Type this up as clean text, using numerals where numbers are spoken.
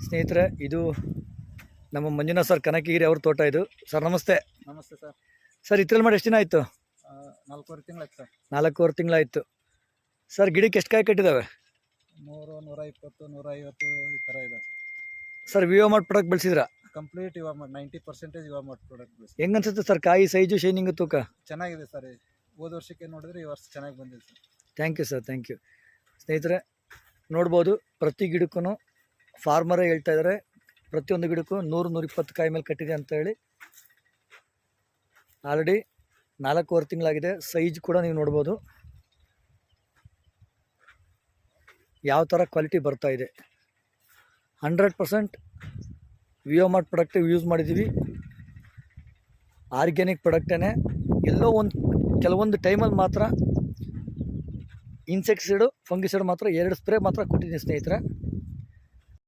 ಸ್ನೇಹಿತರೆ, ಇದು ನಮ್ಮ ಮಂಜುನಾಥ್ ಸರ್ ಕನಕಗಿರಿ ಅವ್ರ ತೋಟ. ಇದು ಸರ್ ನಮಸ್ತೆ. ನಮಸ್ತೆ ಸರ್. ಸರ್ ಇದ್ರಲ್ಲಿ ಮಾಡಿ ಎಷ್ಟು ದಿನ ಆಯಿತು? 4.5 ತಿಂಗಳಾಯ್ತು ಸರ್. 4.5 ತಿಂಗಳಾಯಿತು. ಸರ್ ಗಿಡಕ್ಕೆ ಎಷ್ಟು ಕಾಯಿ ಕಟ್ಟಿದ್ದಾವೆ? 100, 120, 150 ಈ ಥರ ಇದೆ ಸರ್. ವಿವೋ ಮಾರ್ಟ್ ಪ್ರಾಡಕ್ಟ್ ಬಳಸಿದ್ರಾ? ಕಂಪ್ಲೀಟ್ ಇವಾಗ 90% ಇವಾಗ ಮಾಡಿ ಪ್ರಾಡಕ್ಟ್ ಬಳಸಿ. ಹೆಂಗೆ ಅನ್ಸುತ್ತೆ ಸರ್ ಕಾಯಿ ಸೈಜು, ಶೈನಿಂಗು, ತೂಕ? ಚೆನ್ನಾಗಿದೆ ಸರ್. ಹೋದ ವರ್ಷಕ್ಕೆ ನೋಡಿದ್ರೆ ಈ ವರ್ಷ ಚೆನ್ನಾಗಿ ಬಂದಿದೆ sir. Thank you sir, thank you. ಸ್ನೇಹಿತರೆ ನೋಡ್ಬೋದು, ಪ್ರತಿ ಗಿಡಕ್ಕೂ ಫಾರ್ಮರೇ ಹೇಳ್ತಾ ಇದ್ದಾರೆ ಪ್ರತಿಯೊಂದು ಗಿಡಕ್ಕೂ 100-120 ಕಾಯಿ ಮೇಲೆ ಕಟ್ಟಿದೆ ಅಂತ ಹೇಳಿ. ಆಲ್ರೆಡಿ 4.5 ತಿಂಗಳಾಗಿದೆ. ಸೈಜ್ ಕೂಡ ನೀವು ನೋಡ್ಬೋದು ಯಾವ ಥರ ಕ್ವಾಲಿಟಿ ಬರ್ತಾ ಇದೆ. 100% ವಿವೋ ಮಾರ್ಟ್ ಪ್ರಾಡಕ್ಟ್ ಯೂಸ್ ಮಾಡಿದ್ದೀವಿ. ಆರ್ಗ್ಯಾನಿಕ್ ಪ್ರಾಡಕ್ಟೇ. ಎಲ್ಲೋ ಕೆಲವೊಂದು ಟೈಮಲ್ಲಿ ಮಾತ್ರ ಇನ್ಸೆಕ್ಟಿಸೈಡು, ಫಂಗಿಸೈಡ್ ಮಾತ್ರ 2 ಸ್ಪ್ರೇ ಮಾತ್ರ ಕೊಟ್ಟಿದ್ದೀನಿ ಸ್ನೇಹಿತರೆ.